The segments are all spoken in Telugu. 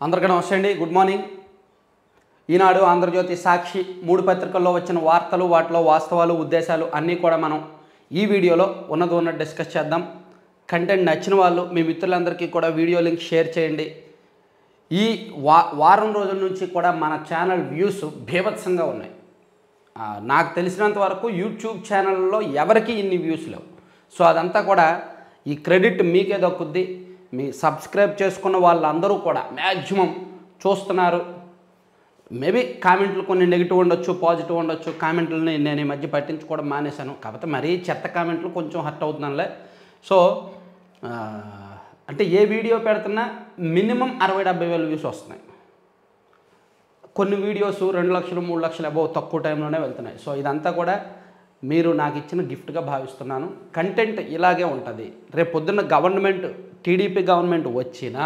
అందరికీ నమస్తే అండి. Good morning. ఈనాడు, ఆంధ్రజ్యోతి, సాక్షి మూడు పత్రికల్లో వచ్చిన వార్తలు, వాటిలో వాస్తవాలు, ఉద్దేశాలు అన్నీ కూడా మనం ఈ వీడియోలో ఉన్నది డిస్కస్ చేద్దాం. కంటెంట్ నచ్చిన వాళ్ళు మీ మిత్రులందరికీ కూడా వీడియో లింక్ షేర్ చేయండి. ఈ వారం రోజుల నుంచి కూడా మన ఛానల్ వ్యూస్ బీభత్సంగా ఉన్నాయి. నాకు తెలిసినంత వరకు యూట్యూబ్ ఛానల్లో ఎవరికి ఇన్ని వ్యూస్ లేవు. సో అదంతా కూడా ఈ క్రెడిట్ మీకే దక్కుద్ది. మీ సబ్స్క్రైబ్ చేసుకున్న వాళ్ళందరూ కూడా మ్యాక్సిమం చూస్తున్నారు. మేబీ కామెంట్లు కొన్ని నెగిటివ్ ఉండొచ్చు, పాజిటివ్ ఉండొచ్చు. కామెంట్లని నేను ఈ మధ్య పట్టించుకోవడం మానేశాను. కాకపోతే మరీ చెత్త కామెంట్లు కొంచెం హర్ట్ అవుతున్నానులే. సో అంటే ఏ వీడియో పెడుతున్నా మినిమం 60-70 వేల వ్యూస్ వస్తున్నాయి. కొన్ని వీడియోస్ 2 లక్షలు 3 లక్షలు అబౌవ్ తక్కువ టైంలోనే వెళ్తున్నాయి. సో ఇదంతా కూడా మీరు నాకు ఇచ్చిన గిఫ్ట్గా భావిస్తున్నాను. కంటెంట్ ఇలాగే ఉంటుంది. రేపు పొద్దున్న గవర్నమెంట్ టీడీపీ గవర్నమెంట్ వచ్చినా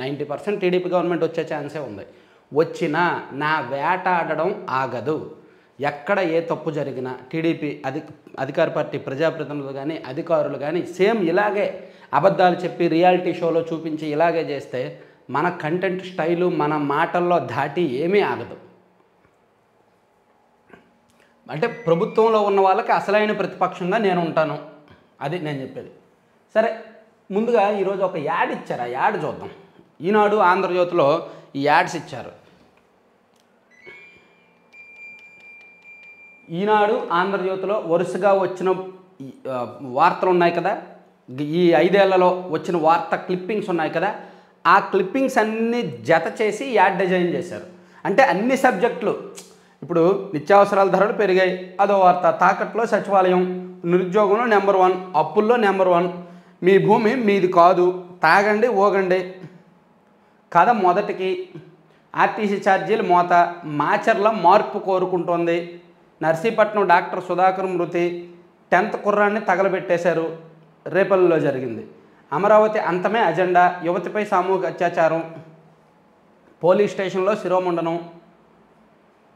90% టీడీపీ గవర్నమెంట్ వచ్చే ఛాన్సే ఉంది. వచ్చినా నా వేటాడడం ఆగదు. ఎక్కడ ఏ తప్పు జరిగినా టీడీపీ అధికార పార్టీ ప్రజాప్రతినిధులు కానీ అధికారులు కానీ సేమ్ ఇలాగే అబద్ధాలు చెప్పి రియాలిటీ షోలో చూపించి ఇలాగే చేస్తే మన కంటెంట్ స్టైలు మన మాటల్లో ధాటి ఏమీ ఆగదు. అంటే ప్రభుత్వంలో ఉన్న వాళ్ళకి అసలైన ప్రతిపక్షంగా నేను ఉంటాను. అది నేను చెప్పేది. సరే, ముందుగా ఈరోజు ఒక యాడ్ ఇచ్చారు. ఆ యాడ్ చూద్దాం. ఈనాడు, ఆంధ్రజ్యోతిలో ఈ యాడ్స్ ఇచ్చారు. ఈనాడు, ఆంధ్రజ్యోతిలో వరుసగా వచ్చిన వార్తలు ఉన్నాయి కదా, ఈ 5 ఏళ్లలో వచ్చిన వార్త క్లిప్పింగ్స్ ఉన్నాయి కదా, ఆ క్లిప్పింగ్స్ అన్నీ జత చేసి యాడ్ డిజైన్ చేశారు. అంటే అన్ని సబ్జెక్టులు, ఇప్పుడు నిత్యావసరాల ధరలు పెరిగాయి, అదో వార్త. తాకట్లో సచివాలయం, నిరుద్యోగంలో నెంబర్ 1, అప్పుల్లో నెంబర్ 1, మీ భూమి మీది కాదు, తాగండి ఓగండి కథ మొదటికి, ఆర్టీసీ ఛార్జీలు మోత, మాచర్ల మార్పు కోరుకుంటోంది, నర్సీపట్నం డాక్టర్ సుధాకర్ మృతి, 10th కుర్రాన్ని తగలబెట్టేశారు, రేపల్లిలో జరిగింది, అమరావతి అంతమే అజెండా, యువతిపై సామూహిక అత్యాచారం, పోలీస్ స్టేషన్లో శిరోముండనం,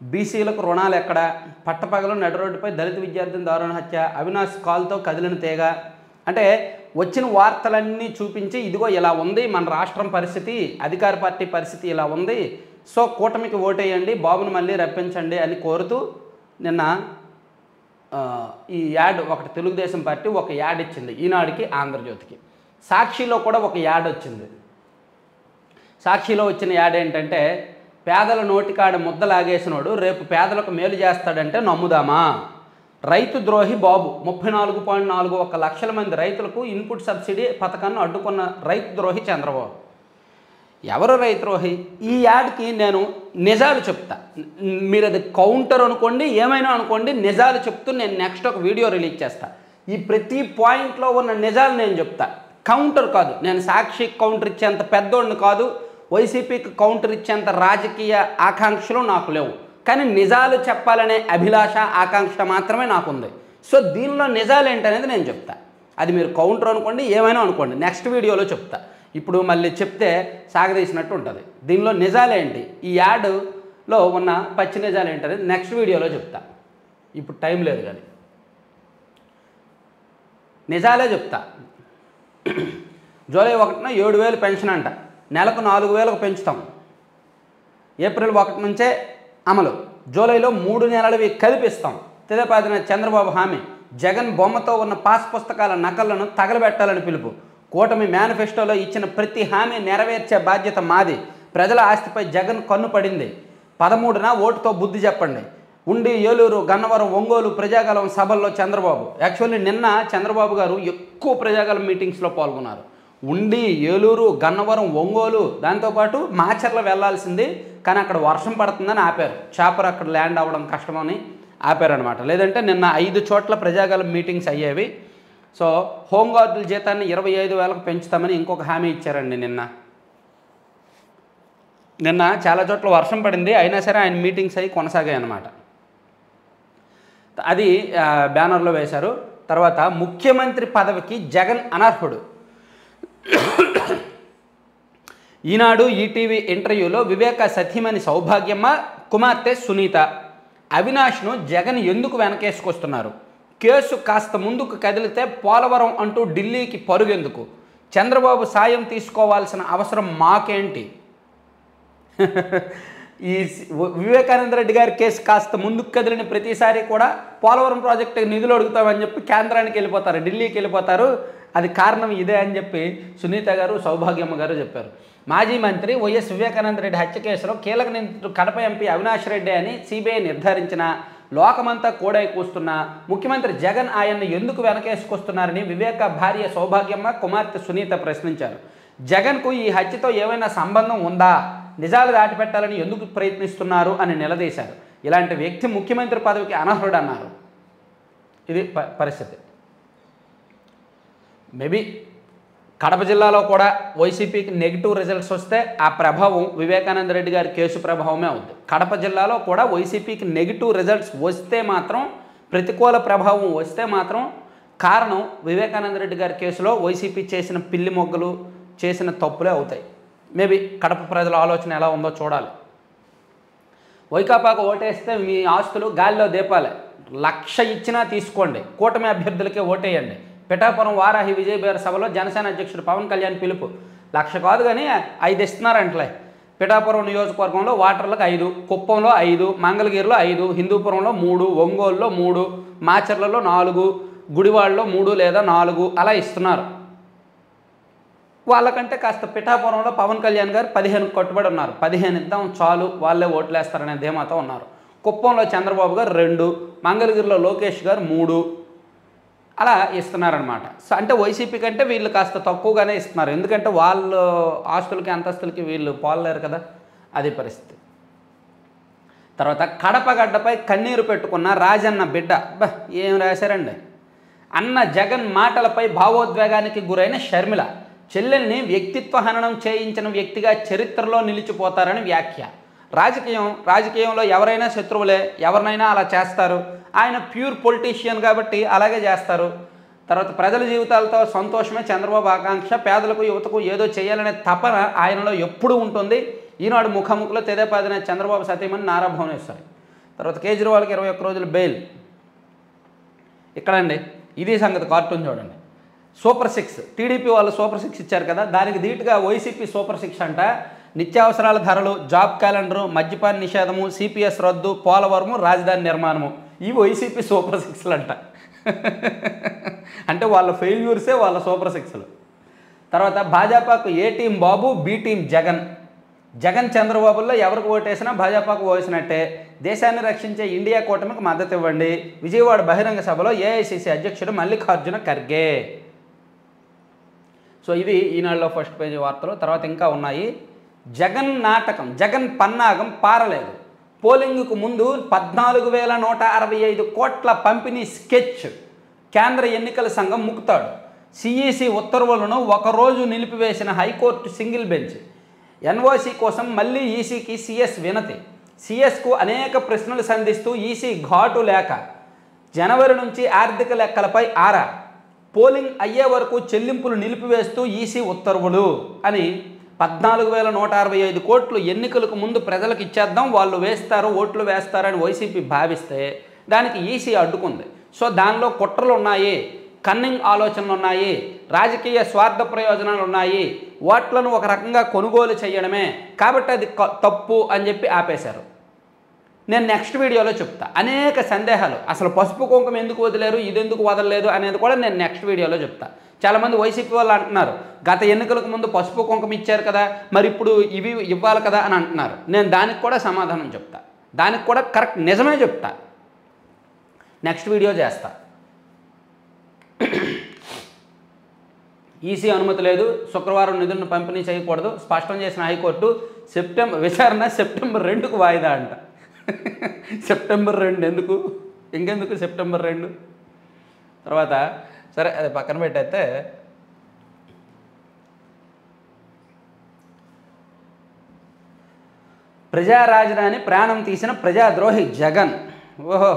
బీసీలకు రుణాలు ఎక్కడ, పట్టపగలు నడి రోడ్డుపై దళిత విద్యార్థిని దారుణ హత్య, అవినాష్ కాల్తో కదిలిన తీగ. అంటే వచ్చిన వార్తలన్నీ చూపించి ఇదిగో ఇలా ఉంది మన రాష్ట్రం పరిస్థితి, అధికార పార్టీ పరిస్థితి ఇలా ఉంది, సో కూటమికి ఓటేయండి, బాబును మళ్ళీ రప్పించండి అని కోరుతూ నిన్న ఈ యాడ్ ఒకటి తెలుగుదేశం పార్టీ ఒక యాడ్ ఇచ్చింది ఈనాడుకి, ఆంధ్రజ్యోతికి. సాక్షిలో కూడా ఒక యాడ్ వచ్చింది. సాక్షిలో వచ్చిన యాడ్ ఏంటంటే, పేదల నోటికాడ ముద్ద లాగేసినోడు రేపు పేదలకు మేలు చేస్తాడంటే నమ్ముదామా? రైతు ద్రోహి బాబు 34.41 లక్షల మంది రైతులకు ఇన్పుట్ సబ్సిడీ పథకాన్ని అడ్డుకున్న రైతు ద్రోహి చంద్రబాబు. ఎవరు రైతు ద్రోహి? ఈ యాడ్కి నేను నిజాలు చెప్తా. మీరు అది కౌంటర్ అనుకోండి, ఏమైనా అనుకోండి, నిజాలు చెప్తూ నేను నెక్స్ట్ ఒక వీడియో రిలీజ్ చేస్తా. ఈ ప్రతి పాయింట్లో ఉన్న నిజాలు నేను చెప్తా, కౌంటర్ కాదు. నేను సాక్షికి కౌంటర్ ఇచ్చేంత పెద్దోడిని కాదు, వైసీపీకి కౌంటర్ ఇచ్చేంత రాజకీయ ఆకాంక్షలు నాకు లేవు. కానీ నిజాలు చెప్పాలనే అభిలాష, ఆకాంక్ష మాత్రమే నాకుంది. సో దీనిలో నిజాలు ఏంటనేది నేను చెప్తా. అది మీరు కౌంటర్ అనుకోండి, ఏమైనా అనుకోండి, నెక్స్ట్ వీడియోలో చెప్తా. ఇప్పుడు మళ్ళీ చెప్తే సాగదీసినట్టు ఉంటుంది. దీనిలో నిజాలేంటి, ఈ యాడ్లో ఉన్న పచ్చి నిజాలు ఏంటనేది నెక్స్ట్ వీడియోలో చెప్తా. ఇప్పుడు టైం లేదు కానీ నిజాలే చెప్తా. జూలై 1న 7,000 పెన్షన్ అంట, నెలకు 4,000కు పెంచుతాం, ఏప్రిల్ 1 నుంచే అమలు, జూలైలో 3 నెలలవి కల్పిస్తాం, తెదేపాదిన చంద్రబాబు హామీ, జగన్ బొమ్మతో ఉన్న పాస్ పుస్తకాల నకళ్లను తగలబెట్టాలని పిలుపు, కూటమి మేనిఫెస్టోలో ఇచ్చిన ప్రతి హామీ నెరవేర్చే బాధ్యత మాది, ప్రజల ఆస్తిపై జగన్ కన్ను పడింది, 13న ఓటుతో బుద్ధి చెప్పండి, ఉండి ఏలూరు, గన్నవరం, ఒంగోలు ప్రజాగలం సభల్లో చంద్రబాబు. యాక్చువల్లీ నిన్న చంద్రబాబు గారు ఎక్కువ ప్రజాగలం మీటింగ్స్లో పాల్గొన్నారు. ఉండి, ఏలూరు, గన్నవరం, ఒంగోలు, దాంతోపాటు మాచర్ల వెళ్లాల్సింది, కానీ అక్కడ వర్షం పడుతుందని ఆపారు. చాపర్ అక్కడ ల్యాండ్ అవ్వడం కష్టమని ఆపారనమాట. లేదంటే నిన్న 5 చోట్ల ప్రజాగలం మీటింగ్స్ అయ్యేవి. సో హోంగార్డుల జీతాన్ని 25,000కు పెంచుతామని ఇంకొక హామీ ఇచ్చారండి నిన్న చాలా చోట్ల వర్షం పడింది, అయినా సరే ఆయన మీటింగ్స్ అవి కొనసాగాయి అన్నమాట. అది బ్యానర్లో వేశారు. తర్వాత ముఖ్యమంత్రి పదవికి జగన్ అనర్హుడు. ఈనాడు, ఈటీవీ ఇంటర్వ్యూలో వివేక సతీమణి సౌభాగ్యమ్మ, కుమార్తె సునీత, అవినాష్ను జగన్ ఎందుకు వెనకేసుకొస్తున్నారు, కేసు కాస్త ముందుకు కదిలితే పోలవరం అంటూ ఢిల్లీకి పరుగెందుకు, చంద్రబాబు సాయం తీసుకోవాల్సిన అవసరం మాకేంటి, ఈ వివేకానంద రెడ్డి గారి కేసు కాస్త ముందుకు కదిలిన ప్రతిసారి కూడా పోలవరం ప్రాజెక్టు నిధులు అడుగుతామని చెప్పి కేంద్రానికి వెళ్ళిపోతారు, ఢిల్లీకి వెళ్ళిపోతారు. అది కారణం ఇదే అని చెప్పి సునీత గారు, సౌభాగ్యమ్మ గారు చెప్పారు. మాజీ మంత్రి వైఎస్ వివేకానంద రెడ్డి హత్య కేసులో కీలక నిందితుడు కడప ఎంపీ అవినాష్ రెడ్డి అని సిబిఐ నిర్ధారించిన లోకమంతా కోడై కూస్తున్నా ముఖ్యమంత్రి జగన్ ఆయన్ను ఎందుకు వెనకేసుకొస్తున్నారని వివేక భార్య సౌభాగ్యమ్మ, కుమార్తె సునీత ప్రశ్నించారు. జగన్కు ఈ హత్యతో ఏమైనా సంబంధం ఉందా, నిజాలు దాటిపెట్టాలని ఎందుకు ప్రయత్నిస్తున్నారు అని నిలదీశారు. ఇలాంటి వ్యక్తి ముఖ్యమంత్రి పదవికి అనర్హుడు అన్నారు. ఇది పరిస్థితి. మేబీ కడప జిల్లాలో కూడా వైసీపీకి నెగిటివ్ రిజల్ట్స్ వస్తే ఆ ప్రభావం వివేకానంద రెడ్డి గారి కేసు ప్రభావమే అవుతుంది. కడప జిల్లాలో కూడా వైసీపీకి నెగిటివ్ రిజల్ట్స్ వస్తే మాత్రం, ప్రతికూల ప్రభావం వస్తే మాత్రం కారణం వివేకానంద రెడ్డి గారి కేసులో వైసీపీ చేసిన పిల్లి మొగ్గలు, చేసిన తప్పులే అవుతాయి. మేబీ కడప ప్రజల ఆలోచన ఎలా ఉందో చూడాలి. వైకాపాకు ఓటేస్తే మీ ఆస్తులు గాలిలో దీపాలే, 1,00,000 ఇచ్చినా తీసుకోండి, కూటమి అభ్యర్థులకే ఓటేయండి. పిఠాపురం వారాహి విజయబేర సభలో జనసేన అధ్యక్షుడు పవన్ కళ్యాణ్ పిలుపు. 1,00,000 కాదు కానీ 5 ఇస్తున్నారంటలే. పిఠాపురం నియోజకవర్గంలో వాటర్లకు 5, కుప్పంలో 5, మంగళగిరిలో 5, హిందూపురంలో 3, ఒంగోలులో 3, మాచర్లలో 4, గుడివాడలో 3 లేదా 4 అలా ఇస్తున్నారు. వాళ్ళకంటే కాస్త పిఠాపురంలో పవన్ కళ్యాణ్ గారు 15 కట్టుబడి ఉన్నారు. 15 ఇద్దాం చాలు, వాళ్ళే ఓట్లేస్తారనే ధీమాతో ఉన్నారు. కుప్పంలో చంద్రబాబు గారు 2, మంగళగిరిలో లోకేష్ గారు 3 అలా ఇస్తున్నారనమాట. సో అంటే వైసీపీ కంటే వీళ్ళు కాస్త తక్కువగానే ఇస్తున్నారు. ఎందుకంటే వాళ్ళు ఆస్తులకి అంతస్తులకి వీళ్ళు పోలేరు కదా, అది పరిస్థితి. తర్వాత కడప గడ్డపై కన్నీరు పెట్టుకున్న రాజన్న బిడ్డ. ఏం రాశారండి. అన్న జగన్ మాటలపై భావోద్వేగానికి గురైన షర్మిల. చెల్లెల్ని వ్యక్తిత్వ హననం చేయించిన వ్యక్తిగా చరిత్రలో నిలిచిపోతారని వ్యాఖ్య. రాజకీయంలో ఎవరైనా శత్రువులే, ఎవరినైనా అలా చేస్తారు. ఆయన ప్యూర్ పొలిటీషియన్ కాబట్టి అలాగే చేస్తారు. తర్వాత ప్రజల జీవితాలతో సంతోషమే చంద్రబాబు ఆకాంక్ష. పేదలకు, యువతకు ఏదో చేయాలనే తపన ఆయనలో ఎప్పుడూ ఉంటుంది. ఈనాడు ముఖాముఖిలో తెదేపాదిన చంద్రబాబు సతీమణి నారా భువనేశ్వరి. తర్వాత కేజ్రీవాల్కి 21 రోజులు బెయిల్. ఇక్కడండి ఇది సంగతి. కార్టూన్ చూడండి. సూపర్ 6 టీడీపీ వాళ్ళు సూపర్ 6 ఇచ్చారు కదా, దానికి ధీటుగా వైసీపీ సూపర్ 6 అంట. నిత్యావసరాల ధరలు, జాబ్ క్యాలెండరు, మద్యపాన నిషేధము, సిపిఎస్ రద్దు, పోలవరము, రాజధాని నిర్మాణము. ఈ వైసీపీ సూపర్ 6లు అంట. అంటే వాళ్ళ ఫెయిల్యూర్సే వాళ్ళ సూపర్ 6లు. తర్వాత భాజపాకు ఏ టీం బాబు, బి టీం జగన్. జగన్ చంద్రబాబుల్లో ఎవరికి ఓటేసినా భాజపాకు ఓసినట్టే. దేశాన్ని రక్షించే ఇండియా కూటమికి మద్దతు ఇవ్వండి. విజయవాడ బహిరంగ సభలో ఏఐసిసి అధ్యక్షుడు మల్లికార్జున ఖర్గే. సో ఇది ఈనాడులో ఫస్ట్ పేజీ వార్తలు. తర్వాత ఇంకా ఉన్నాయి. జగన్ నాటకం, జగన్ పన్నాగం పారలేదు. పోలింగ్కు ముందు 14,165 కోట్ల పంపిణీ స్కెచ్. కేంద్ర ఎన్నికల సంఘం ముక్తాడు. సిఈసి ఉత్తర్వులను ఒకరోజు నిలిపివేసిన హైకోర్టు సింగిల్ బెంచ్. ఎన్ఓసి కోసం మళ్ళీ ఈసీకి సిఎస్ వినతి. సిఎస్కు అనేక ప్రశ్నలు సంధిస్తూ ఈసీ ఘాటు లేక. జనవరి నుంచి ఆర్థిక లెక్కలపై ఆరా. పోలింగ్ అయ్యే వరకు చెల్లింపులు నిలిపివేస్తూ ఈసీ ఉత్తర్వులు అని. 14,165 కోట్లు ఎన్నికలకు ముందు ప్రజలకు ఇచ్చేద్దాం, వాళ్ళు వేస్తారు, ఓట్లు వేస్తారని వైసీపీ భావిస్తే దానికి ఈసీ అడ్డుకుంది. సో దానిలో కుట్రలు ఉన్నాయి, కన్నింగ్ ఆలోచనలు ఉన్నాయి, రాజకీయ స్వార్థ ప్రయోజనాలు ఉన్నాయి, ఓట్లను ఒక రకంగా కొనుగోలు చేయడమే కాబట్టి అది తప్పు అని చెప్పి ఆపేశారు. నేను నెక్స్ట్ వీడియోలో చెప్తా. అనేక సందేహాలు, అసలు పసుపు కుంకుమ ఎందుకు వదిలేరు, ఇది ఎందుకు వదలలేదు అనేది కూడా నేను నెక్స్ట్ వీడియోలో చెప్తా. చాలామంది వైసీపీ వాళ్ళు అంటున్నారు, గత ఎన్నికలకు ముందు పసుపు కుంకుమ ఇచ్చారు కదా, మరి ఇప్పుడు ఇవి ఇవ్వాలి కదా అని అంటున్నారు. నేను దానికి కూడా సమాధానం చెప్తా, దానికి కూడా కరెక్ట్ నిజమే చెప్తా, నెక్స్ట్ వీడియో చేస్తా. ఈసీ అనుమతి లేదు, శుక్రవారం నిధులను పంపిణీ చేయకూడదు స్పష్టం చేసిన హైకోర్టు. విచారణ సెప్టెంబర్ 2కు వాయిదా అంట. సెప్టెంబర్ 2 ఎందుకు, ఇంకెందుకు సెప్టెంబర్ 2? తర్వాత సరే అది పక్కన పెట్టయితే ప్రజా రాజధాని ప్రాణం తీసిన ప్రజాద్రోహి జగన్. ఓహో,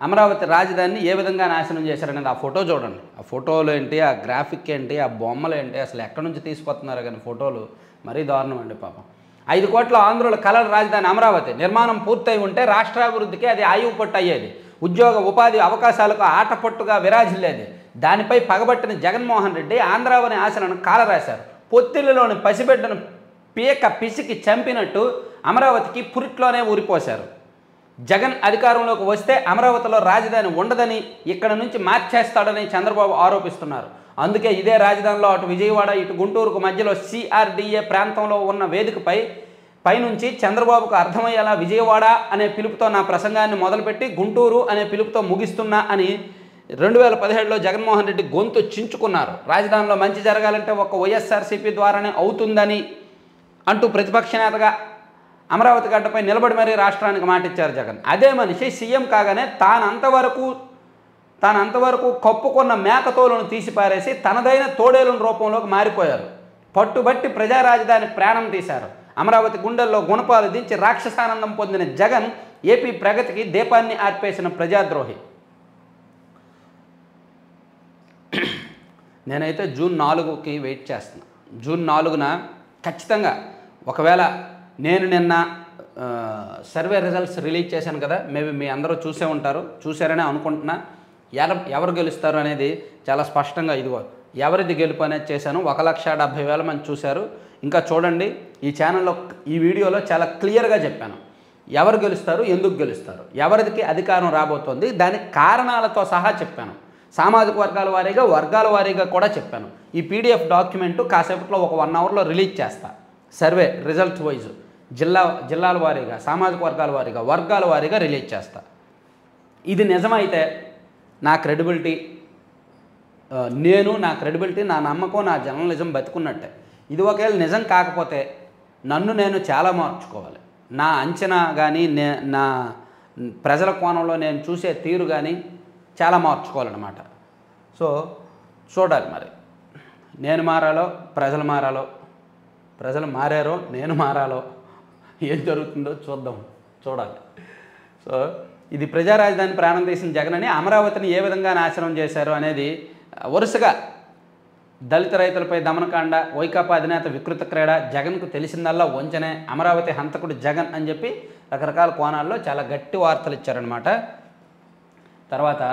అమరావతి రాజధానిని ఏ విధంగా నాశనం చేశారనేది ఆ ఫోటో చూడండి. ఆ ఫోటోలు ఏంటి, ఆ గ్రాఫిక్ ఏంటి, ఆ బొమ్మలు ఏంటి, అసలు ఎక్కడి నుంచి తీసుకొస్తున్నారు కానీ ఫోటోలు మరీ దారుణం అండి పాపం. 5 కోట్ల ఆంధ్రుల కలల రాజధాని అమరావతి నిర్మాణం పూర్తయి ఉంటే రాష్ట్రాభివృద్ధికి అది ఆయువు పట్టు అయ్యేది. ఉద్యోగ ఉపాధి అవకాశాలకు ఆటపట్టుగా విరాజిల్లేది. దానిపై పగబట్టిన జగన్మోహన్ రెడ్డి ఆంధ్రావని ఆశలను కాలరాశారు. పొత్తిళ్లలోని పసిబిడ్డను పీక పిసికి చంపినట్టు అమరావతికి పురిట్లోనే ఊరిపోశారు. జగన్ అధికారంలోకి వస్తే అమరావతిలో రాజధాని ఉండదని, ఇక్కడ నుంచి మార్చేస్తాడని చంద్రబాబు ఆరోపిస్తున్నారు. అందుకే ఇదే రాజధానిలో అటు విజయవాడ ఇటు గుంటూరుకు మధ్యలో CRDA ప్రాంతంలో ఉన్న వేదికపై పైనుంచి చంద్రబాబుకు అర్థమయ్యేలా విజయవాడ అనే పిలుపుతో నా ప్రసంగాన్ని మొదలుపెట్టి గుంటూరు అనే పిలుపుతో ముగిస్తున్నా అని 2017లో జగన్మోహన్ రెడ్డి గొంతు చించుకున్నారు. రాజధానిలో మంచి జరగాలంటే ఒక్క వైఎస్ఆర్సీపీ ద్వారానే అవుతుందని అంటూ ప్రతిపక్ష నేతగా అమరావతి గడ్డపై నిలబడి మరీ రాష్ట్రానికి మాటిచ్చారు జగన్. అదే మనిషి సీఎం కాగానే తానంతవరకు కప్పుకున్న మేకతోలను తీసిపారేసి తనదైన తోడేలుల రూపంలోకి మారిపోయారు. పట్టుబట్టి ప్రజా రాజధాని ప్రాణం తీశారు. అమరావతి గుండెల్లో గుణపాలు దించి రాక్షసానందం పొందిన జగన్ ఏపీ ప్రగతికి దీపాన్ని ఆర్పేసిన ప్రజాద్రోహి. నేనైతే జూన్ 4కి వెయిట్ చేస్తున్నా. జూన్ 4న ఖచ్చితంగా, ఒకవేళ నేను నిన్న సర్వే రిజల్ట్స్ రిలీజ్ చేశాను కదా, మేబీ మీ అందరూ చూసే ఉంటారు, చూశారనే అనుకుంటున్నా. ఎవరు గెలుస్తారు అనేది చాలా స్పష్టంగా ఇదిగో ఎవరిది గెలుపు అనేది చేశాను. 1,70,000 మంది చూశారు. ఇంకా చూడండి, ఈ ఛానల్లో ఈ వీడియోలో చాలా క్లియర్గా చెప్పాను ఎవరు గెలుస్తారు, ఎందుకు గెలుస్తారు, ఎవరికి అధికారం రాబోతోంది, దానికి కారణాలతో సహా చెప్పాను. సామాజిక వర్గాల వారీగా కూడా చెప్పాను. ఈ PDF డాక్యుమెంటు కాసేపట్లో ఒక 1 అవర్లో రిలీజ్ చేస్తా. సర్వే రిజల్ట్స్ వైజ్ జిల్లాల వారీగా, సామాజిక వర్గాల వారీగా రిలీజ్ చేస్తా. ఇది నిజమైతే నా క్రెడిబిలిటీ, నా క్రెడిబిలిటీ, నా నమ్మకం, నా జర్నలిజం బతుకున్నట్టే. ఇది ఒకవేళ నిజం కాకపోతే నన్ను నేను చాలా మార్చుకోవాలి. నా అంచనా కానీ, నా ప్రజల కోణంలో నేను చూసే తీరు కానీ చాలా మార్చుకోవాలన్నమాట. సో చూడాలి మరి, నేను మారాలో ప్రజలు మారాలో, ప్రజలు మారారో నేను మారాలో, ఏం జరుగుతుందో చూడాలి. సో ఇది ప్రజా రాజధాని ప్రాణం తీసిన జగన్ అని అమరావతిని ఏ విధంగా నాశనం చేశారు అనేది వరుసగా దళిత రైతులపై దమనకాండ, వైకాపా అధినేత వికృత క్రీడ, జగన్కు తెలిసిందల్లా వంచనే, అమరావతి హంతకుడు జగన్ అని చెప్పి రకరకాల కోణాల్లో చాలా గట్టి వార్తలు ఇచ్చారనమాట. తర్వాత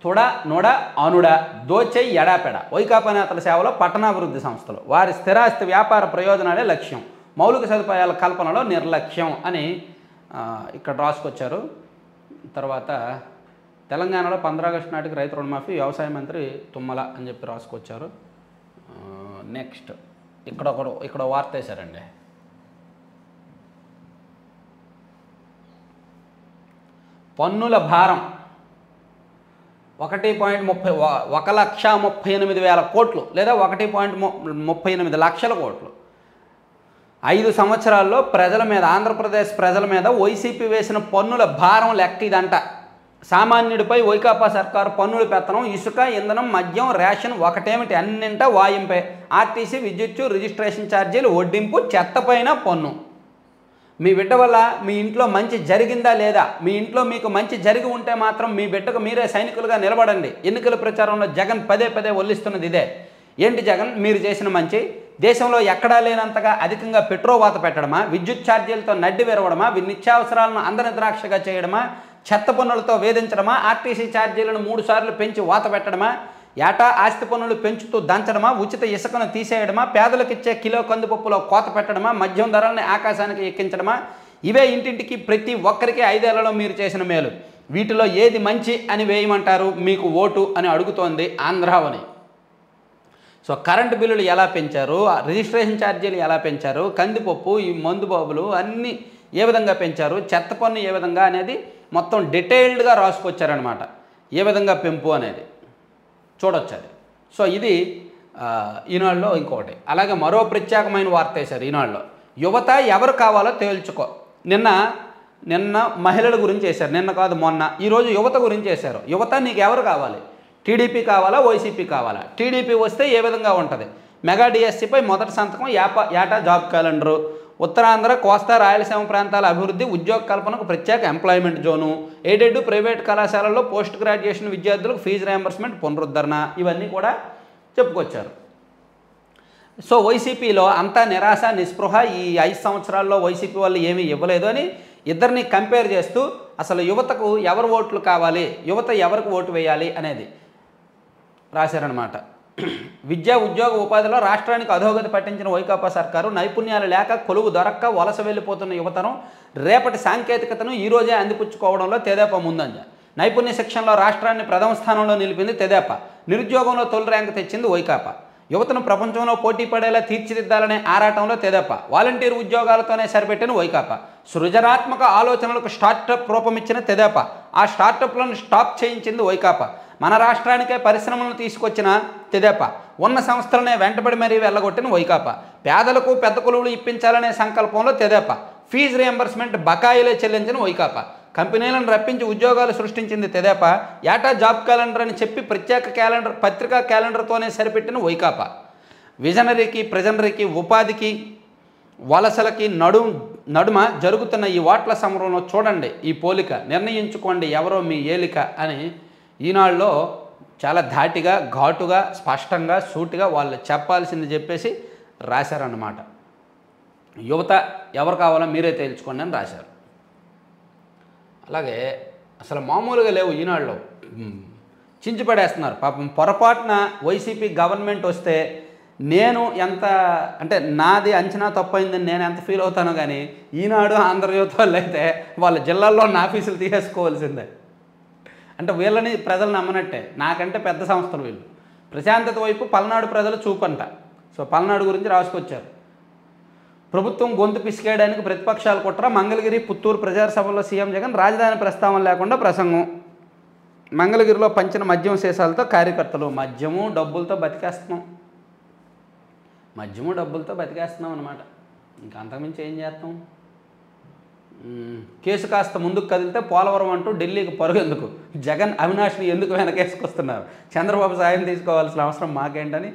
తుడ నొడ అనుడ దోచై ఎడాపెడ, వైకాపా నేతల సేవలో పట్టణాభివృద్ధి సంస్థలు, వారి స్థిరాస్తి వ్యాపార ప్రయోజనాలే లక్ష్యం, మౌలిక సదుపాయాల కల్పనలో నిర్లక్ష్యం అని ఇక్కడ రాసుకొచ్చారు. తర్వాత తెలంగాణలో 15 ఆగస్టు నాటికి రైతు రుణమాఫీ, వ్యవసాయ మంత్రి తుమ్మల అని చెప్పి రాసుకొచ్చారు. నెక్స్ట్ ఇక్కడ వార్త వేశారండి. పన్నుల భారం 1,38,000 కోట్లు లేదా 1,38 లక్షల కోట్లు. 5 సంవత్సరాల్లో ప్రజల మీద, ఆంధ్రప్రదేశ్ ప్రజల మీద వైసీపీ వేసిన పన్నుల భారం లెక్క ఇదంట. సామాన్యుడిపై వైకాపా సర్కారు పన్నుల పెత్తనం, ఇసుక, ఇంధనం, మద్యం, రేషన్ ఒకటేమిటి అన్నింటా వాయింపే, ఆర్టీసీ, విద్యుత్తు, రిజిస్ట్రేషన్ ఛార్జీలు, వడ్డింపు, చెత్తపైన పన్ను. మీ బిడ్డ వల్ల మీ ఇంట్లో మంచి జరిగిందా లేదా, మీ ఇంట్లో మీకు మంచి జరిగి ఉంటే మాత్రం మీ బిడ్డకు మీరే సైనికులుగా నిలబడండి. ఎన్నికల ప్రచారంలో జగన్ పదే వల్లిస్తున్నది ఇదే. ఏంటి జగన్ మీరు చేసిన మంచి? దేశంలో ఎక్కడా లేనంతగా అధికంగా పెట్రోవాత పెట్టడమా, విద్యుత్ ఛార్జీలతో నడ్డి విరవడమా, నిత్యావసరాలను అందరి ద్రాక్షగా చేయడమా, చెత్త పన్నులతో వేధించడమా, ఆర్టీసీ ఛార్జీలను 3 సార్లు పెంచి వాత పెట్టడమా, ఏటా ఆస్తి పన్నులు పెంచుతూ దంచడమా, ఉచిత ఇసుకను తీసేయడమా, పేదలకిచ్చే కిలో కందిపప్పులో కోత పెట్టడమా, మద్యం ధరల్ని ఆకాశానికి ఎక్కించడమా, ఇవే ఇంటింటికి ప్రతి ఒక్కరికి 5 ఏళ్లలో మీరు చేసిన మేలు. వీటిలో ఏది మంచి అని వేయమంటారు మీకు ఓటు అని అడుగుతోంది ఆంధ్రావని. సో కరెంటు బిల్లులు ఎలా పెంచారు, రిజిస్ట్రేషన్ ఛార్జీలు ఎలా పెంచారు, కందిపప్పు, ఈ మందు బాబులు అన్నీ ఏ విధంగా పెంచారు, చెత్త పన్ను ఏ విధంగా అనేది మొత్తం డీటెయిల్డ్గా రాసుకొచ్చారనమాట. ఏ విధంగా పెంపు అనేది చూడొచ్చు అది. సో ఇది ఈనాడులో ఇంకొకటి. అలాగే మరో ప్రత్యేకమైన వార్త వేశారు ఈనాడులో. యువత ఎవరు కావాలో తేల్చుకో. నిన్న మహిళల గురించి వేశారు, నిన్న కాదు మొన్న. ఈరోజు యువత గురించి వేశారు. యువత నీకు ఎవరు కావాలి? టీడీపీ కావాలా, వైసీపీ కావాలా? టీడీపీ వస్తే ఏ విధంగా ఉంటుంది? మెగా డిఎస్సిపై మొదటి సంతకం, ఏటా జాబ్ క్యాలెండరు, ఉత్తరాంధ్ర, కోస్తా, రాయలసీమ ప్రాంతాల అభివృద్ధి, ఉద్యోగ కల్పనకు ప్రత్యేక ఎంప్లాయ్మెంట్ జోను, ఎయిడెడ్ ప్రైవేట్ కళాశాలల్లో పోస్ట్ గ్రాడ్యుయేషన్ విద్యార్థులకు ఫీజు రియంబర్స్మెంట్ పునరుద్ధరణ, ఇవన్నీ కూడా చెప్పుకొచ్చారు. సో వైసీపీలో అంతా నిరాశ నిస్పృహ. ఈ 5 సంవత్సరాల్లో వైసీపీ వాళ్ళు ఏమీ ఇవ్వలేదు అని ఇద్దరిని కంపేర్ చేస్తూ అసలు యువతకు ఎవరు ఓట్లు కావాలి, యువత ఎవరికి ఓటు వేయాలి అనేది రాశారనమాట. విద్యా ఉద్యోగ ఉపాధిలో రాష్ట్రానికి అధోగతి పట్టించిన వైకాపా సర్కారు నైపుణ్యాలు లేక కొలువు దొరక్క వలస వెళ్ళిపోతున్న యువతరం రేపటి సాంకేతికతను ఈరోజే అందిపుచ్చుకోవడంలో తెదేపా ముందంజ. నైపుణ్య శిక్షణలో రాష్ట్రాన్ని ప్రథమ స్థానంలో నిలిపింది తెదేపా. నిరుద్యోగంలో తొలి ర్యాంకు తెచ్చింది వైకాపా. యువతను ప్రపంచంలో పోటీ పడేలా తీర్చిదిద్దాలనే ఆరాటంలో తెదేపా. వాలంటీర్ ఉద్యోగాలతోనే సరిపెట్టిన వైకాపా. సృజనాత్మక ఆలోచనలకు స్టార్టప్ రూపమిచ్చిన తెదేపా. ఆ స్టార్టప్లను స్టాప్ చేయించింది వైకాపా. మన రాష్ట్రానికే పరిశ్రమలను తీసుకొచ్చిన తెదేపా. ఉన్న సంస్థలనే వెంటబడి మరీ వెళ్ళగొట్టిన వైకాపా. పేదలకు పెద్ద కొలువులు ఇప్పించాలనే సంకల్పంలో తెదేపా. ఫీజు రియంబర్స్మెంట్ బకాయిలే చెల్లించిన వైకాపా. కంపెనీలను రప్పించి ఉద్యోగాలు సృష్టించింది తెదేపా. ఏటా జాబ్ క్యాలెండర్ అని చెప్పి ప్రత్యేక క్యాలెండర్ పత్రికా క్యాలెండర్తోనే సరిపెట్టిన వైకాపా. విజనరీకి ప్రజనరీకి ఉపాధికి వలసలకి నడుమ జరుగుతున్న ఈ ఓట్ల సమరంలో చూడండి ఈ పోలిక, నిర్ణయించుకోండి ఎవరో మీ ఏలిక అని ఈనాడులో చాలా ధాటిగా ఘాటుగా స్పష్టంగా సూటిగా వాళ్ళు చెప్పాల్సింది చెప్పేసి రాశారన్నమాట. యువత ఎవరు కావాలో మీరే తేల్చుకోండి అని రాశారు. అలాగే అసలు మామూలుగా లేవు ఈనాడులో, చించిపడేస్తున్నారు పాపం. పొరపాటున వైసీపీ గవర్నమెంట్ వస్తే నేను ఎంత అంటే నాది అంచనా తప్పైందని నేను ఎంత ఫీల్ అవుతానో, కానీ ఈనాడు ఆంధ్రజ్యోతి వాళ్ళు అయితే వాళ్ళ జిల్లాల్లో ఉన్న ఆఫీసులు తీసేసుకోవాల్సిందే. అంటే వీళ్ళని ప్రజలు నమ్మనట్టే, నాకంటే పెద్ద సంస్థలు వీళ్ళు. ప్రశాంతత వైపు పల్నాడు ప్రజలు చూపంట. సో పల్నాడు గురించి రాసుకొచ్చారు. ప్రభుత్వం గొంతు పిసికేయడానికి ప్రతిపక్షాలు కుట్ర. మంగళగిరి పుత్తూరు ప్రచార సభలో సీఎం జగన్ రాజధాని ప్రస్తావన లేకుండా ప్రసంగం. మంగళగిరిలో పంచిన మద్యం సీసాలతో కార్యకర్తలు. మద్యము డబ్బులతో బతికేస్తున్నాం అన్నమాట. ఇంకా అంతకుమించి ఏం చేస్తాం. కేసు కాస్త ముందుకు కదిలితే పోలవరం అంటూ ఢిల్లీకి పరుగెందుకు, జగన్ అవినాష్ని ఎందుకు వెనకేసుకొస్తున్నారు, చంద్రబాబు సాయం తీసుకోవాల్సిన అవసరం మాకేంటని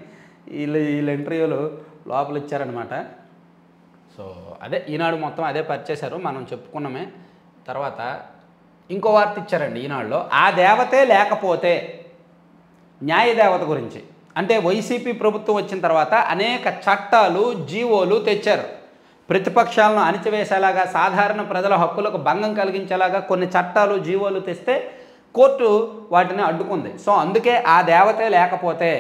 వీళ్ళ ఇంటర్వ్యూలు లోపల ఇచ్చారనమాట. సో అదే ఈనాడు మొత్తం అదే పరిచేశారు, మనం చెప్పుకున్నామే. తర్వాత ఇంకో వార్త ఇచ్చారండి ఈనాడులో. ఆ దేవతే లేకపోతే న్యాయదేవత గురించి. అంటే వైసీపీ ప్రభుత్వం వచ్చిన తర్వాత అనేక చట్టాలు జీవోలు తెచ్చారు. ప్రతిపక్షాలను అణిచివేసేలాగా, సాధారణ ప్రజల హక్కులకు భంగం కలిగించేలాగా కొన్ని చట్టాలు జీవోలు తెస్తే కోర్టు వాటిని అడ్డుకుంది. సో అందుకే ఆ దేవతే లేకపోతే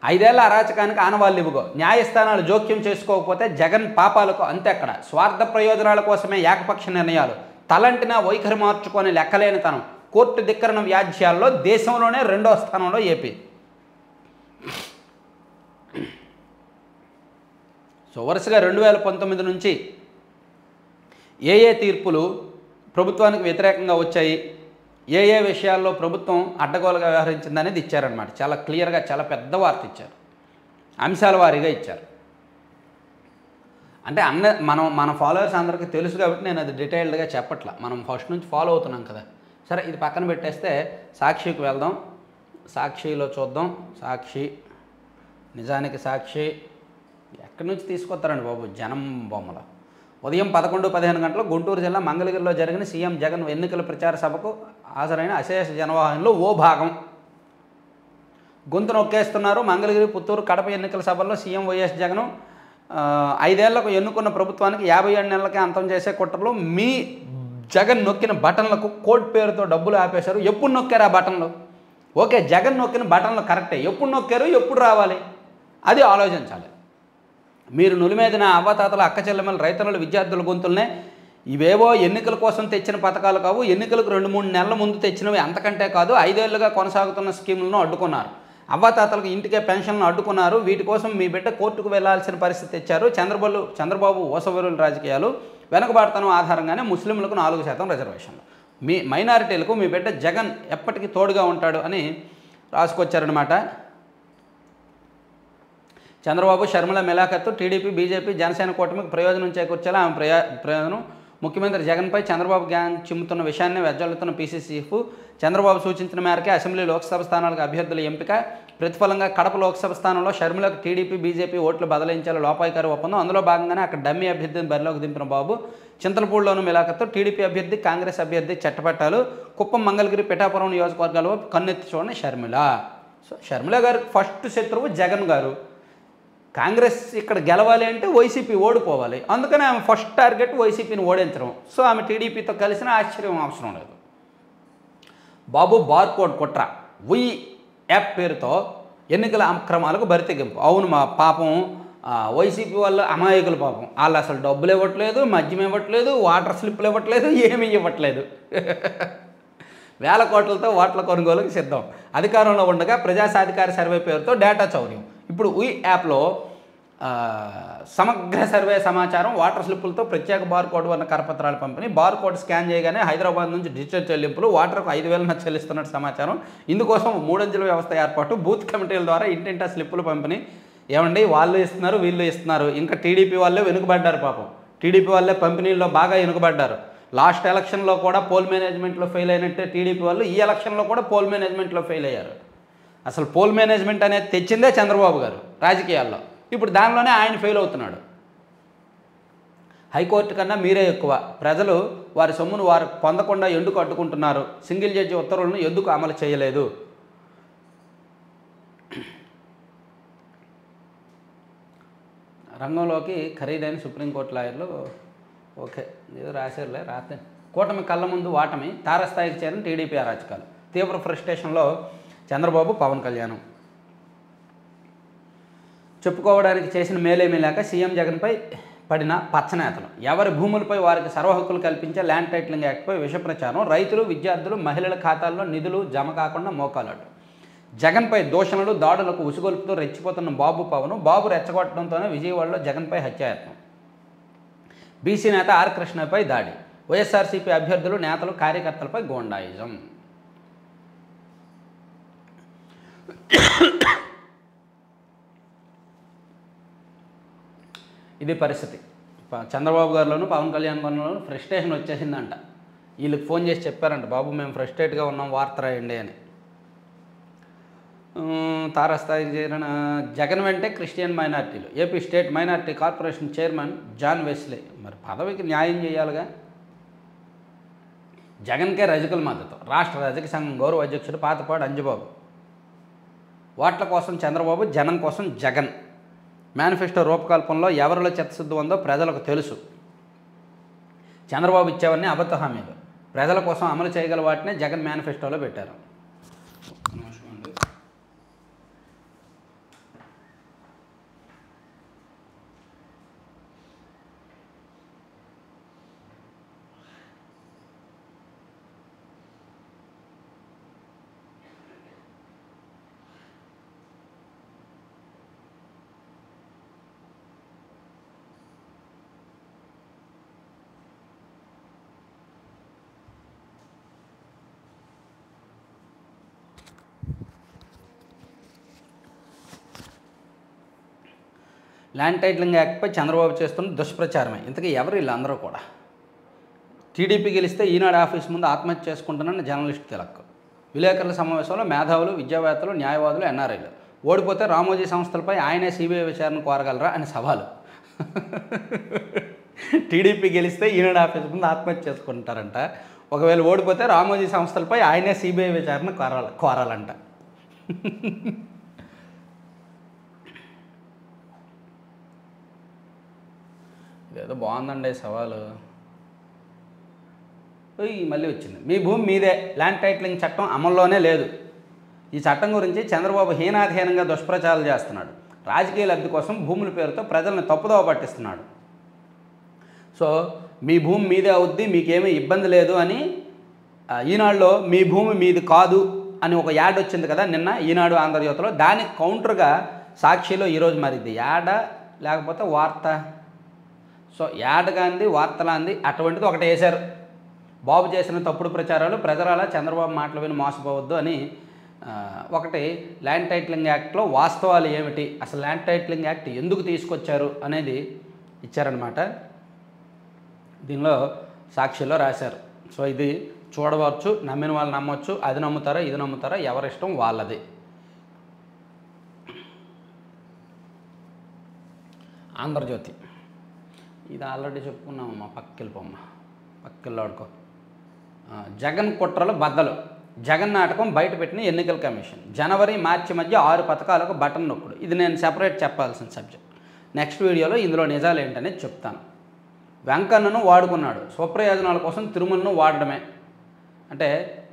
5 ఏళ్ల అరాచకానికి ఆనవాళ్ళు ఇవ్వగో, న్యాయస్థానాలు జోక్యం చేసుకోకపోతే జగన్ పాపాలకు అంతెక్కడ, స్వార్థ ప్రయోజనాల కోసమే ఏకపక్ష నిర్ణయాలు, తలంటినా వైఖరి మార్చుకొని లెక్కలేనితనం, కోర్టు ధిక్కరణ వ్యాజ్యాల్లో దేశంలోనే 2వ స్థానంలో ఏపీ. సో వరుసగా 2019 నుంచి ఏ తీర్పులు ప్రభుత్వానికి వ్యతిరేకంగా వచ్చాయి, ఏ విషయాల్లో ప్రభుత్వం అడ్డగోలుగా వ్యవహరించిందనేది ఇచ్చారనమాట. చాలా క్లియర్గా చాలా పెద్ద వార్త ఇచ్చారు, అంశాల వారీగా ఇచ్చారు. అంటే మన ఫాలోవర్స్ అందరికీ తెలుసు కాబట్టి నేను అది డీటెయిల్డ్గా చెప్పట్లా, మనం ఫస్ట్ నుంచి ఫాలో అవుతున్నాం కదా. సరే ఇది పక్కన పెట్టేస్తే సాక్షికి వెళ్దాం. సాక్షిలో చూద్దాం. సాక్షి నిజానికి సాక్షి ఎక్కడి నుంచి తీసుకొస్తారండి బాబు, జనం బొమ్మలు. ఉదయం 11:15 గంటలకు గుంటూరు జిల్లా మంగళగిరిలో జరిగిన సీఎం జగన్ ఎన్నికల ప్రచార సభకు హాజరైన అశేష జనవాహనంలో ఓ భాగం. గొంతు నొక్కేస్తున్నారు. మంగళగిరి పుత్తూరు కడప ఎన్నికల సభల్లో సీఎం వైఎస్ జగన్ 5 ఏళ్లకు ఎన్నుకున్న ప్రభుత్వానికి 57 నెలలకే అంతం చేసే కుట్రలో మీ జగన్ నొక్కిన బటన్లకు కోడ్ పేరుతో డబ్బులు ఆపేశారు. ఎప్పుడు నొక్కారు ఆ బటన్లు? ఓకే, జగన్ నొక్కిన బటన్లు కరెక్టే, ఎప్పుడు నొక్కారు, ఎప్పుడు రావాలి అది ఆలోచించాలి. మీరు నులిమేదిన అవ్వతాతల అక్క చెల్లెమ్మల రైతుల విద్యార్థుల గొంతులనే ఇవేవో ఎన్నికల కోసం తెచ్చిన పథకాలు కావు, ఎన్నికలకు 2-3 నెలల ముందు తెచ్చినవి, అంతకంటే కాదు. 5 ఏళ్లుగా కొనసాగుతున్న స్కీములను అడ్డుకున్నారు. అవ్వాతాతలకు ఇంటికే పెన్షన్లను అడ్డుకున్నారు. వీటి కోసం మీ బిడ్డ కోర్టుకు వెళ్లాల్సిన పరిస్థితి తెచ్చారు. చంద్రబాబు ఓసవరుల రాజకీయాలు, వెనుకబాటుతనం ఆధారంగానే ముస్లింలకు 4% రిజర్వేషన్లు, మీ మైనారిటీలకు మీ బిడ్డ జగన్ ఎప్పటికీ తోడుగా ఉంటాడు అని రాసుకొచ్చారనమాట. చంద్రబాబు షర్మిల మిలాఖత్తు టీడీపీ బీజేపీ జనసేన కూటమికి ప్రయోజనం చేకూర్చేలా ఆమె ప్రయోజనం. ముఖ్యమంత్రి జగన్పై చంద్రబాబు గ్యాన్ చిమ్ముతున్న విషయాన్ని వెజ్జల్లుతున్న పీసీసీ చీఫ్. చంద్రబాబు సూచించిన మేరకే అసెంబ్లీ లోక్సభ స్థానాలకు అభ్యర్థుల ఎంపిక. ప్రతిఫలంగా కడప లోక్సభ స్థానంలో షర్మిలకు టీడీపీ బీజేపీ ఓట్లు బదలాయించాలి లోపాయికారి ఒప్పందం. అందులో భాగంగానే అక్కడ డమ్మీ అభ్యర్థిని బరిలోకి దింపిన బాబు. చింతలపూడిలోనూ మిలాఖత్తు. టీడీపీ అభ్యర్థి కాంగ్రెస్ అభ్యర్థి చట్టపట్టాలు. కుప్పం మంగళగిరి పిఠాపురం నియోజకవర్గాల్లో కన్నెత్తి చూడండి షర్మిల. సో షర్మిల గారు ఫస్ట్ శత్రువు జగన్ గారు. కాంగ్రెస్ ఇక్కడ గెలవాలి అంటే వైసీపీ ఓడిపోవాలి, అందుకని ఆమె ఫస్ట్ టార్గెట్ వైసీపీని ఓడించడం. సో ఆమె టీడీపీతో కలిసిన ఆశ్చర్యం అవసరం లేదు. బాబు బార్కోడ్ కుట్ర. యాప్ పేరుతో ఎన్నికల అక్రమాలకు బరితెగింపు. అవును, మా పాపం వైసీపీ వాళ్ళు అమాయకులు పాపం, వాళ్ళు అసలు డబ్బులు ఇవ్వట్లేదు, మద్యం ఇవ్వట్లేదు, వాటర్ స్లిప్లు ఇవ్వట్లేదు, ఏమీ ఇవ్వట్లేదు. వేల కోట్లతో ఓట్ల కొనుగోలుకు సిద్ధం. అధికారంలో ఉండగా ప్రజాసాధికార సర్వే పేరుతో డేటా చౌర్యం. ఇప్పుడు ఈ యాప్లో సమగ్ర సర్వే సమాచారం, వాటర్ స్లిప్పులతో ప్రత్యేక బార్కోడ్ ఉన్న కరపత్రాల పంపిణీ, బార్కోడ్ స్కాన్ చేయగానే హైదరాబాద్ నుంచి డిజిటల్ చెల్లింపులు, వాటర్కు 5,000 చెల్లిస్తున్నట్టు సమాచారం. ఇందుకోసం 3 అంచెల వ్యవస్థ ఏర్పాటు, బూత్ కమిటీల ద్వారా ఇంటింటా స్లిప్పులు పంపిణీ. ఏమండి, వాళ్ళు ఇస్తున్నారు, వీళ్ళు ఇస్తున్నారు. ఇంకా టీడీపీ వాళ్ళే వెనుకబడ్డారు పాపం. టీడీపీ వాళ్ళే పంపిణీల్లో బాగా వెనుకబడ్డారు. లాస్ట్ ఎలక్షన్లో కూడా పోల్ మేనేజ్మెంట్లో ఫెయిల్ అయినట్టే టీడీపీ వాళ్ళు ఈ ఎలక్షన్లో కూడా పోల్ మేనేజ్మెంట్లో ఫెయిల్ అయ్యారు. అసలు పోల్ మేనేజ్మెంట్ అనేది తెచ్చిందే చంద్రబాబు గారు రాజకీయాల్లో. ఇప్పుడు దానిలోనే ఆయన ఫెయిల్ అవుతున్నాడు. హైకోర్టు కన్నా మీరే ఎక్కువ. ప్రజలు వారి సొమ్మును వారు పొందకుండా ఎందుకు అడ్డుకుంటున్నారు? సింగిల్ జడ్జి ఉత్తర్వులను ఎందుకు అమలు చేయలేదు? రంగంలోకి ఖరీదైన సుప్రీంకోర్టు లాయర్లు. ఓకే, ఏదో రాశారులే, రాతే. కూటమి కళ్ళ ముందు వాటమి, తారస్థాయికి చేరిన టీడీపీ అరాచకాలు. తీవ్ర ఫ్రస్ట్రేషన్లో చంద్రబాబు, పవన్ కళ్యాణ్. చెప్పుకోవడానికి చేసిన మేలేమీ లేక సీఎం జగన్పై పడిన పచ్చనేతలు. ఎవరి భూములపై వారికి సర్వ హక్కులు కల్పించే ల్యాండ్ టైటిలింగ్ యాక్ట్పై విష ప్రచారం. రైతులు, విద్యార్థులు, మహిళల ఖాతాల్లో నిధులు జమ కాకుండా మోకాలాడు. జగన్పై దూషణలు, దాడులకు ఉసుగొలుపుతూ రెచ్చిపోతున్న బాబు, పవన్. బాబు రెచ్చగొట్టడంతోనే విజయవాడలో జగన్పై హత్యాయత్నం. బీసీ నేత ఆర్ కృష్ణపై దాడి. వైఎస్ఆర్సీపీ అభ్యర్థులు, నేతలు, కార్యకర్తలపై గోండాయిజం. ఇది పరిస్థితి. చంద్రబాబు గారిలోను, పవన్ కళ్యాణ్ గారిలోను ఫ్రస్ట్రేషన్ వచ్చేసిందంట. వీళ్ళకి ఫోన్ చేసి చెప్పారంట, బాబు మేము ఫ్రస్ట్రేట్గా ఉన్నాం, వార్త రాయండి అని. తారస్థాయికి చేరిన జగన్ వెంటే క్రిస్టియన్ మైనార్టీలు. AP state minority corporation chairman John Wesley. మరి పదవికి న్యాయం చేయాలిగా. జగన్కే రజకుల మద్దతు. రాష్ట్ర రజక సంఘం గౌరవ అధ్యక్షుడు పాతపాడు అంజబాబు. ఓట్ల కోసం చంద్రబాబు, జనం కోసం జగన్. మేనిఫెస్టో రూపకల్పనలో ఎవరిలో చిత్తశుద్ధి ఉందో ప్రజలకు తెలుసు. చంద్రబాబు ఇచ్చేవన్నీ అబద్ధ హామీలు. ప్రజల కోసం అమలు చేయగల వాటినే జగన్ మేనిఫెస్టోలో పెట్టారు. ల్యాండ్ టైటిలింగ్ యాక్ట్పై చంద్రబాబు చేస్తున్న దుష్ప్రచారమే. ఇంతకీ ఎవరు వీళ్ళందరూ కూడా? టీడీపీ గెలిస్తే ఈనాడు ఆఫీస్ ముందు ఆత్మహత్య చేసుకుంటున్న జర్నలిస్ట్ తిలక్. విలేకరుల సమావేశంలో మేధావులు, విద్యావేత్తలు, న్యాయవాదులు, ఎన్ఆర్ఐలు. ఓడిపోతే రామోజీ సంస్థలపై ఆయనే సిబిఐ విచారణ కోరగలరా అని సవాలు. టీడీపీ గెలిస్తే ఈనాడు ఆఫీస్ ముందు ఆత్మహత్య చేసుకుంటారంట. ఒకవేళ ఓడిపోతే రామోజీ సంస్థలపై ఆయనే సిబిఐ విచారణ కోరాలంట. ఇదేదో బాగుందండి సవాలు. మళ్ళీ వచ్చింది. మీ భూమి మీదే, ల్యాండ్ టైటిలింగ్ చట్టం అమల్లోనే లేదు. ఈ చట్టం గురించి చంద్రబాబు హీనాధీనంగా దుష్ప్రచారాలు చేస్తున్నాడు. రాజకీయ లబ్ధి కోసం భూముల పేరుతో ప్రజల్ని తప్పుదోవ పట్టిస్తున్నాడు. సో మీ భూమి మీదే అవుద్ది, మీకేమీ ఇబ్బంది లేదు అని ఈనాడులో మీ భూమి మీది కాదు అని ఒక యాడ్ వచ్చింది కదా నిన్న ఈనాడు ఆంధ్రజ్యోతిలో. దానికి కౌంటర్గా సాక్షిలో ఈరోజు మరిది యాడ లేకపోతే వార్త. సో యాడ్గా అంది, వార్తలా అంది, అటువంటిది ఒకటి వేశారు. బాబు చేసిన తప్పుడు ప్రచారాలు ప్రజల చంద్రబాబు మాటలు విని మోసపోవద్దు అని ఒకటి. ల్యాండ్ టైటిలింగ్ యాక్ట్లో వాస్తవాలు ఏమిటి, అసలు ల్యాండ్ టైటిలింగ్ యాక్ట్ ఎందుకు తీసుకొచ్చారు అనేది ఇచ్చారనమాట. దీనిలో సాక్షిలో రాశారు. సో ఇది చూడవచ్చు, నమ్మిన వాళ్ళు నమ్మొచ్చు. అది నమ్ముతారా, ఇది నమ్ముతారా, ఎవరిష్టం వాళ్ళది. ఆంధ్రజ్యోతి ఇది ఆల్రెడీ చెప్పుకున్నామమ్మా. పక్కెళ్ళిపోమ్మా, ఆడుకో. జగన్ కుట్రలు బద్దలు. జగన్ నాటకం బయటపెట్టిన ఎన్నికల కమిషన్. జనవరి, మార్చి మధ్య 6 పథకాలకు బటన్ నొక్కుడు. ఇది నేను సెపరేట్ చెప్పాల్సిన సబ్జెక్ట్. నెక్స్ట్ వీడియోలో ఇందులో నిజాలు ఏంటనేది చెప్తాను. వెంకన్నను వాడుకున్నాడు. స్వప్రయోజనాల కోసం తిరుమలను వాడడమే. అంటే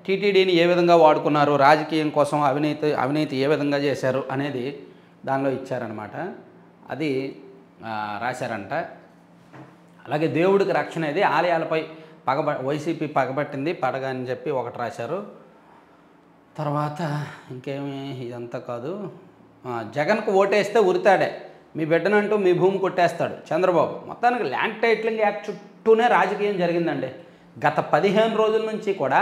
టీటీడీని ఏ విధంగా వాడుకున్నారు, రాజకీయం కోసం అవినీతి ఏ విధంగా చేశారు అనేది దానిలో ఇచ్చారనమాట. అది రాశారంట. అలాగే దేవుడికి రక్షణ ఏది, ఆలయాలపై వైసీపీ పగబట్టింది పడగ అని చెప్పి ఒకటి రాశారు. తర్వాత ఇంకేమి ఇదంతా కాదు, జగన్కు ఓటేస్తే ఉరితాడే, మీ బిడ్డనంటూ మీ భూమి కొట్టేస్తాడు చంద్రబాబు. మొత్తానికి ల్యాండ్ టైటిలింగ్ యాక్ట్ చుట్టూనే రాజకీయం జరిగిందండి. గత 15 రోజుల నుంచి కూడా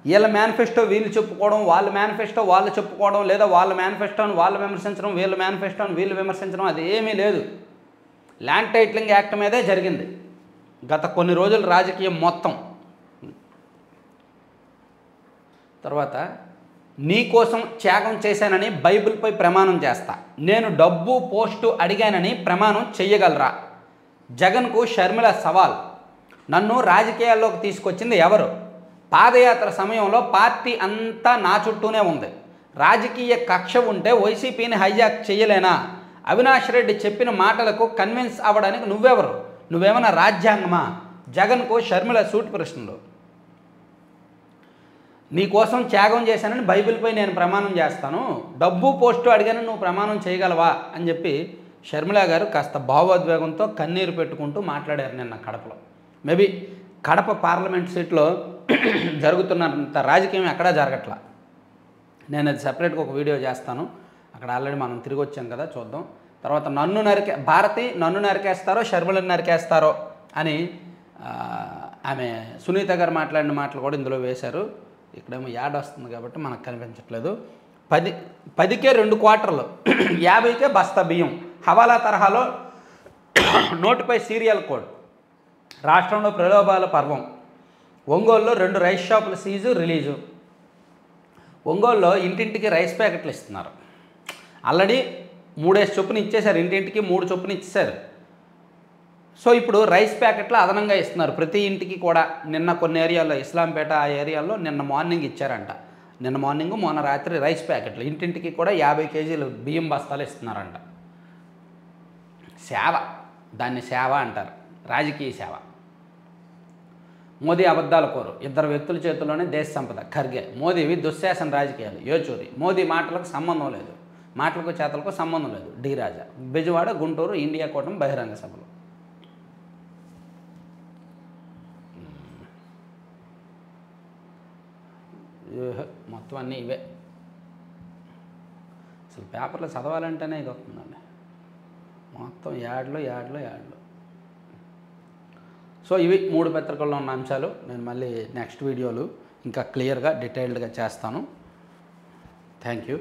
వీళ్ళ మేనిఫెస్టో వీళ్ళు చెప్పుకోవడం, వాళ్ళ మేనిఫెస్టో వాళ్ళు చెప్పుకోవడం, లేదా వాళ్ళ మేనిఫెస్టోని వాళ్ళు విమర్శించడం, వీళ్ళ మేనిఫెస్టోని వీళ్ళు విమర్శించడం, అది ఏమీ లేదు. ల్యాండ్ టైటిలింగ్ యాక్ట్ మీదే జరిగింది గత కొన్ని రోజుల రాజకీయం మొత్తం. తర్వాత నీ కోసం త్యాగం చేశానని బైబిల్పై ప్రమాణం చేస్తా, నేను డబ్బు పోస్టు అడిగానని ప్రమాణం చెయ్యగలరా? జగన్కు షర్మిల సవాల్. నన్ను రాజకీయాల్లోకి తీసుకొచ్చింది ఎవరు? పాదయాత్ర సమయంలో పార్టీ అంతా నా చుట్టూనే ఉంది. రాజకీయ కక్ష ఉంటే వైసీపీని హైజాక్ చేయలేనా? అవినాష్ రెడ్డి చెప్పిన మాటలకు కన్విన్స్ అవ్వడానికి నువ్వెవరు? నువ్వేమన్నా రాజ్యాంగమా? జగన్కు షర్మిల సూటి ప్రశ్నలు. నీ కోసం త్యాగం చేశానని బైబిల్పై నేను ప్రమాణం చేస్తాను, డబ్బు పోస్టు అడిగాను నువ్వు ప్రమాణం చేయగలవా అని చెప్పి షర్మిల గారు కాస్త భావోద్వేగంతో కన్నీరు పెట్టుకుంటూ మాట్లాడారు నిన్న కడపలో. మేబీ కడప పార్లమెంట్ సీట్లో జరుగుతున్నంత రాజకీయం ఎక్కడా జరగట్లా. నేను అది సపరేట్గా ఒక వీడియో చేస్తాను. అక్కడ ఆల్రెడీ మనం తిరిగి వచ్చాం కదా, చూద్దాం. తర్వాత భారతి నన్ను నరికేస్తారో షర్మిలను నరికేస్తారో అని ఆమె సునీత గారు మాట్లాడిన మాటలు కూడా ఇందులో వేశారు. ఇక్కడేమో యాడ్ వస్తుంది కాబట్టి మనకు కనిపించట్లేదు. 10కే 2 క్వార్టర్లు 50కే బస్తా బియ్యం, హవాలా తరహాలో నోటుపై సీరియల్ కోడ్. రాష్ట్రంలో ప్రలోభాల పర్వం. ఒంగోలులో 2 రైస్ షాపుల సీజు రిలీజు. ఒంగోలులో ఇంటింటికి రైస్ ప్యాకెట్లు ఇస్తున్నారు. ఆల్రెడీ 3 చొప్పున ఇచ్చేశారు, ఇంటింటికి 3 చొప్పున ఇచ్చేశారు. సో ఇప్పుడు రైస్ ప్యాకెట్లు అదనంగా ఇస్తున్నారు ప్రతి ఇంటికి కూడా. నిన్న కొన్ని ఏరియాల్లో, ఇస్లాంపేట ఆ ఏరియాల్లో నిన్న మార్నింగ్ ఇచ్చారంట. నిన్న మార్నింగ్ మొన్న రాత్రి రైస్ ప్యాకెట్లు ఇంటింటికి కూడా 50 కేజీలు బియ్యం బస్తాలు ఇస్తున్నారంట. సేవ, దాన్ని సేవ అంటారు, రాజకీయ సేవ. మోదీ అబద్ధాల కోరు, 2 వ్యక్తుల చేతుల్లోనే దేశ సంపద. ఖర్గే. మోదీవి దుశ్శాసన రాజకీయాలు, యోచూరి. మోదీ మాటలకు సంబంధం లేదు, మాటలకు చేతలకు సంబంధం లేదు. డి రాజా. బెజవాడ, గుంటూరు ఇండియా కూటమి బహిరంగ సభలు. మొత్తం అన్నీ ఇవే. అసలు పేపర్లో చదవాలంటేనే ఇది వస్తుందండి, మొత్తం యాడ్లు. సో ఇవి 3 పత్రికల్లో ఉన్న అంశాలు. నేను మళ్ళీ నెక్స్ట్ వీడియోలు ఇంకా క్లియర్గా డీటెయిల్డ్గా చేస్తాను. Thank you.